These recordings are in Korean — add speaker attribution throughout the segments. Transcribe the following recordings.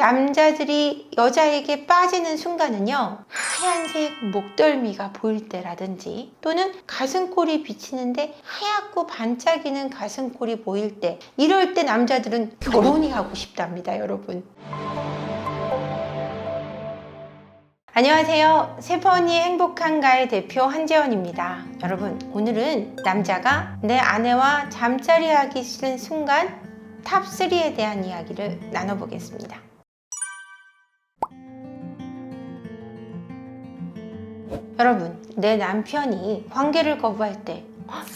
Speaker 1: 남자들이 여자에게 빠지는 순간은요, 하얀색 목덜미가 보일 때라든지 또는 가슴골이 비치는데 하얗고 반짝이는 가슴골이 보일 때, 이럴 때 남자들은 결혼이 하고 싶답니다, 여러분. 안녕하세요. 세퍼언니의 행복한가의 대표 한재원입니다. 여러분, 오늘은 남자가 내 아내와 잠자리 하기 싫은 순간 탑3에 대한 이야기를 나눠보겠습니다. 여러분, 내 남편이 관계를 거부할 때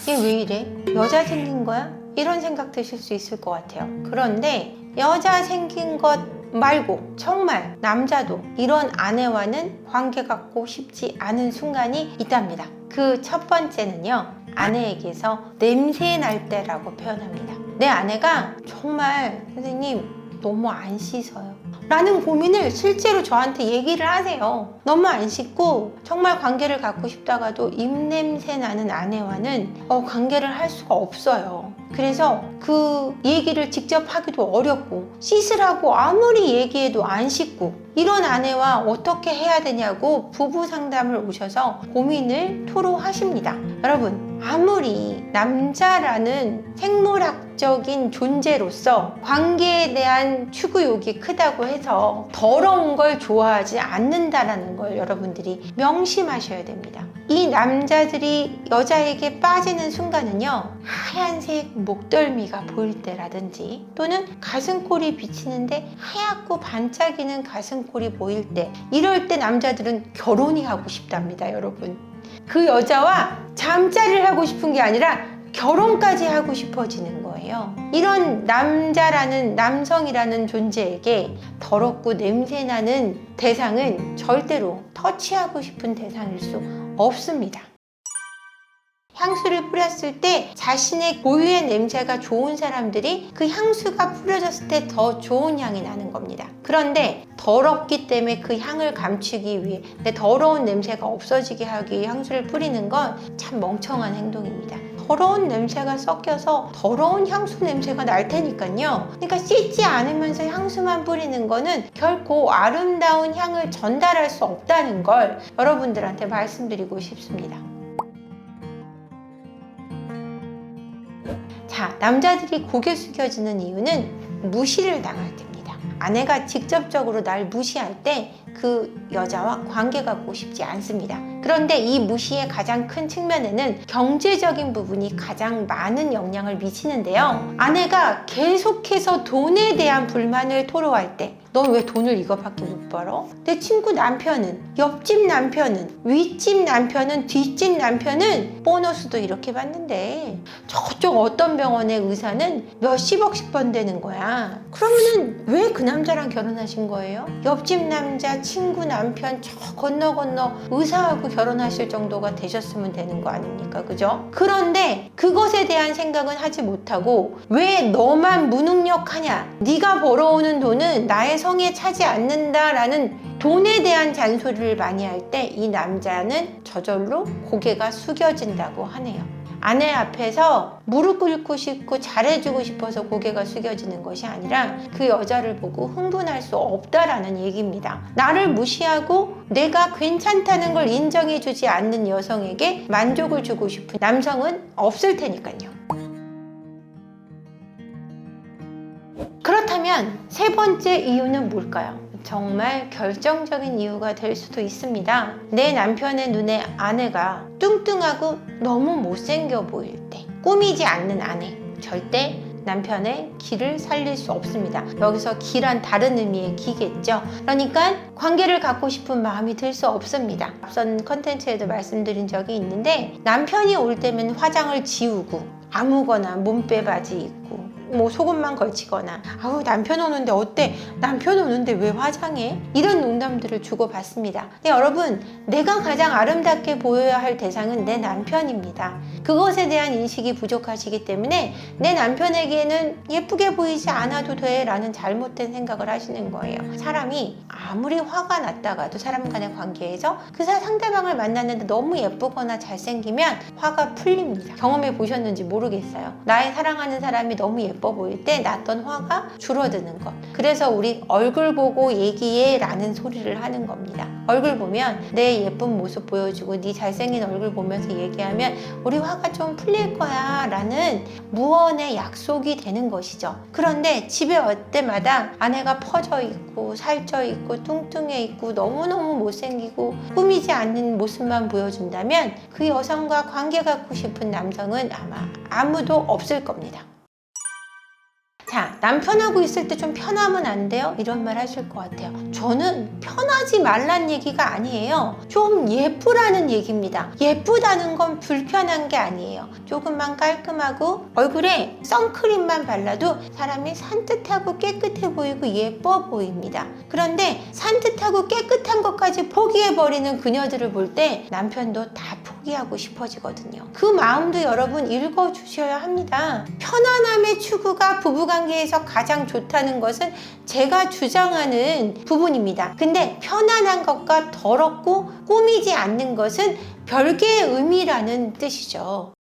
Speaker 1: 얘 왜 이래? 여자 생긴 거야? 이런 생각 드실 수 있을 것 같아요. 그런데 여자 생긴 것 말고 정말 남자도 이런 아내와는 관계 갖고 싶지 않은 순간이 있답니다. 그 첫 번째는요, 아내에게서 냄새 날 때라고 표현합니다. 내 아내가 정말 선생님 너무 안 씻어요 라는 고민을 실제로 저한테 얘기를 하세요. 너무 안 씻고 정말 관계를 갖고 싶다가도 입냄새 나는 아내와는 관계를 할 수가 없어요. 그래서 그 얘기를 직접 하기도 어렵고, 씻으라고 아무리 얘기해도 안 씻고, 이런 아내와 어떻게 해야 되냐고 부부 상담을 오셔서 고민을 토로하십니다. 여러분, 아무리 남자라는 생물학적인 존재로서 관계에 대한 추구욕이 크다고 해서 더러운 걸 좋아하지 않는다라는 걸 여러분들이 명심하셔야 됩니다. 이 남자들이 여자에게 빠지는 순간은요, 하얀색 목덜미가 보일 때라든지 또는 가슴골이 비치는데 하얗고 반짝이는 가슴골이 보일 때, 이럴 때 남자들은 결혼이 하고 싶답니다, 여러분. 그 여자와 잠자리를 하고 싶은 게 아니라 결혼까지 하고 싶어지는 거예요. 이런 남성이라는 존재에게 더럽고 냄새나는 대상은 절대로 터치하고 싶은 대상일 수 없습니다. 향수를 뿌렸을 때 자신의 고유의 냄새가 좋은 사람들이 그 향수가 뿌려졌을 때 더 좋은 향이 나는 겁니다. 그런데 더럽기 때문에 그 향을 감추기 위해, 내 더러운 냄새가 없어지게 하기 위해 향수를 뿌리는 건 참 멍청한 행동입니다. 더러운 냄새가 섞여서 더러운 향수 냄새가 날 테니까요. 그러니까 씻지 않으면서 향수만 뿌리는 거는 결코 아름다운 향을 전달할 수 없다는 걸 여러분들한테 말씀드리고 싶습니다. 자, 남자들이 고개 숙여지는 이유는 무시를 당할 때입니다. 아내가 직접적으로 날 무시할 때 그 여자와 관계 갖고 싶지 않습니다. 그런데 이 무시의 가장 큰 측면에는 경제적인 부분이 가장 많은 영향을 미치는데요. 아내가 계속해서 돈에 대한 불만을 토로할 때, 넌 왜 돈을 이거밖에 못 벌어? 내 친구 남편은, 옆집 남편은, 윗집 남편은, 뒷집 남편은 보너스도 이렇게 받는데 저쪽 어떤 병원의 의사는 몇십억씩 번다는 거야. 그러면은 왜 그 남자랑 결혼하신 거예요? 옆집 남자, 친구 남편 저 건너 의사하고 결혼하실 정도가 되셨으면 되는 거 아닙니까? 그죠? 그런데 그것에 대한 생각은 하지 못하고, 왜 너만 무능력하냐? 네가 벌어오는 돈은 나의 성에 차지 않는다라는 돈에 대한 잔소리를 많이 할 때 이 남자는 저절로 고개가 숙여진다고 하네요. 아내 앞에서 무릎 꿇고 싶고 잘해주고 싶어서 고개가 숙여지는 것이 아니라 그 여자를 보고 흥분할 수 없다라는 얘기입니다. 나를 무시하고 내가 괜찮다는 걸 인정해주지 않는 여성에게 만족을 주고 싶은 남성은 없을 테니까요. 그렇다면 세 번째 이유는 뭘까요? 정말 결정적인 이유가 될 수도 있습니다. 내 남편의 눈에 아내가 뚱뚱하고 너무 못생겨 보일 때, 꾸미지 않는 아내, 절대 남편의 기를 살릴 수 없습니다. 여기서 기란 다른 의미의 기겠죠. 그러니까 관계를 갖고 싶은 마음이 들 수 없습니다. 앞선 컨텐츠에도 말씀드린 적이 있는데, 남편이 올 때면 화장을 지우고 아무거나 몸빼 바지 입고 뭐 소금만 걸치거나, 아우 남편 오는데 어때? 남편 오는데 왜 화장해? 이런 농담들을 주고받습니다. 근데 여러분, 내가 가장 아름답게 보여야 할 대상은 내 남편입니다. 그것에 대한 인식이 부족하시기 때문에 내 남편에게는 예쁘게 보이지 않아도 돼 라는 잘못된 생각을 하시는 거예요. 사람이 아무리 화가 났다가도 사람 간의 관계에서 그 상대방을 만났는데 너무 예쁘거나 잘생기면 화가 풀립니다. 경험해 보셨는지 모르겠어요. 나의 사랑하는 사람이 너무 예쁘 예뻐 보일 때 났던 화가 줄어드는 것. 그래서 우리 얼굴 보고 얘기해 라는 소리를 하는 겁니다. 얼굴 보면 내 예쁜 모습 보여주고 네 잘생긴 얼굴 보면서 얘기하면 우리 화가 좀 풀릴 거야 라는 무언의 약속이 되는 것이죠. 그런데 집에 올 때마다 아내가 퍼져 있고 살쪄 있고 뚱뚱해 있고 너무너무 못생기고 꾸미지 않는 모습만 보여준다면 그 여성과 관계 갖고 싶은 남성은 아마 아무도 없을 겁니다. 자, 남편하고 있을 때 좀 편하면 안 돼요? 이런 말 하실 것 같아요. 저는 편하지 말란 얘기가 아니에요. 좀 예쁘라는 얘기입니다. 예쁘다는 건 불편한 게 아니에요. 조금만 깔끔하고 얼굴에 선크림만 발라도 사람이 산뜻하고 깨끗해 보이고 예뻐 보입니다. 그런데 산뜻하고 깨끗한 것까지 포기해버리는 그녀들을 볼 때 남편도 다 포기하고 싶어지거든요. 그 마음도 여러분 읽어주셔야 합니다. 편안함의 추구가 부부관계에서 가장 좋다는 것은 제가 주장하는 부분입니다. 근데 편안한 것과 더럽고 꾸미지 않는 것은 별개의 의미라는 뜻이죠.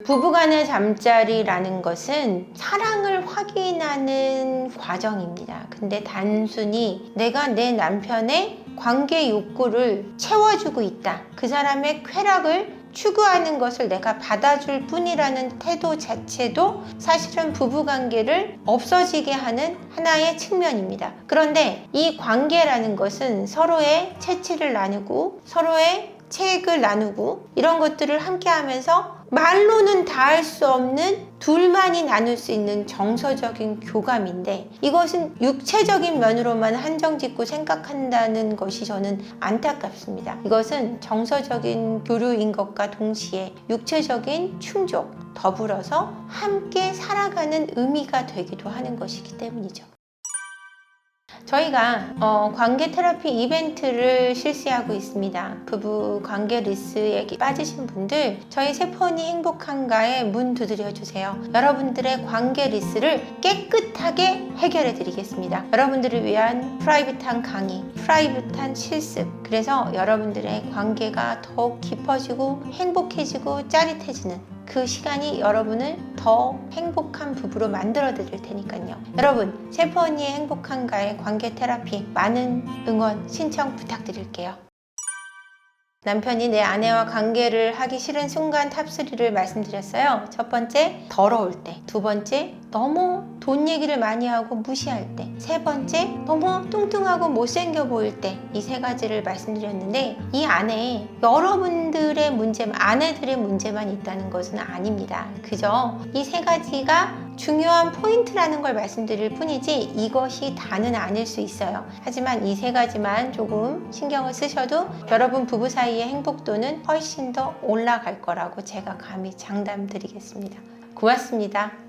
Speaker 1: 부부간의 잠자리라는 것은 사랑을 확인하는 과정입니다. 근데 단순히 내가 내 남편의 관계 욕구를 채워주고 있다. 그 사람의 쾌락을 추구하는 것을 내가 받아줄 뿐이라는 태도 자체도 사실은 부부관계를 없어지게 하는 하나의 측면입니다. 그런데 이 관계라는 것은 서로의 채취를 나누고 서로의 체액을 나누고 이런 것들을 함께 하면서 말로는 다 할 수 없는 둘만이 나눌 수 있는 정서적인 교감인데 이것은 육체적인 면으로만 한정짓고 생각한다는 것이 저는 안타깝습니다. 이것은 정서적인 교류인 것과 동시에 육체적인 충족, 더불어서 함께 살아가는 의미가 되기도 하는 것이기 때문이죠. 저희가 관계 테라피 이벤트를 실시하고 있습니다. 부부 관계 리스에 빠지신 분들 저희 세포니 행복한가에 문 두드려 주세요. 여러분들의 관계 리스를 깨끗하게 해결해 드리겠습니다. 여러분들을 위한 프라이빗한 강의, 프라이빗한 실습. 그래서 여러분들의 관계가 더욱 깊어지고 행복해지고 짜릿해지는 그 시간이 여러분을 더 행복한 부부로 만들어 드릴 테니까요. 여러분, 세포 언니의 행복한가의 관계 테라피 많은 응원 신청 부탁드릴게요. 남편이 내 아내와 관계를 하기 싫은 순간 탑3를 말씀드렸어요. 첫 번째, 더러울 때. 두 번째, 너무 돈 얘기를 많이 하고 무시할 때. 세 번째, 너무 뚱뚱하고 못생겨 보일 때. 이 세 가지를 말씀드렸는데 이 안에 여러분들의 문제만, 아내들의 문제만 있다는 것은 아닙니다. 그저 이 세 가지가 중요한 포인트라는 걸 말씀드릴 뿐이지 이것이 다는 아닐 수 있어요. 하지만 이 세 가지만 조금 신경을 쓰셔도 여러분 부부 사이의 행복도는 훨씬 더 올라갈 거라고 제가 감히 장담드리겠습니다. 고맙습니다.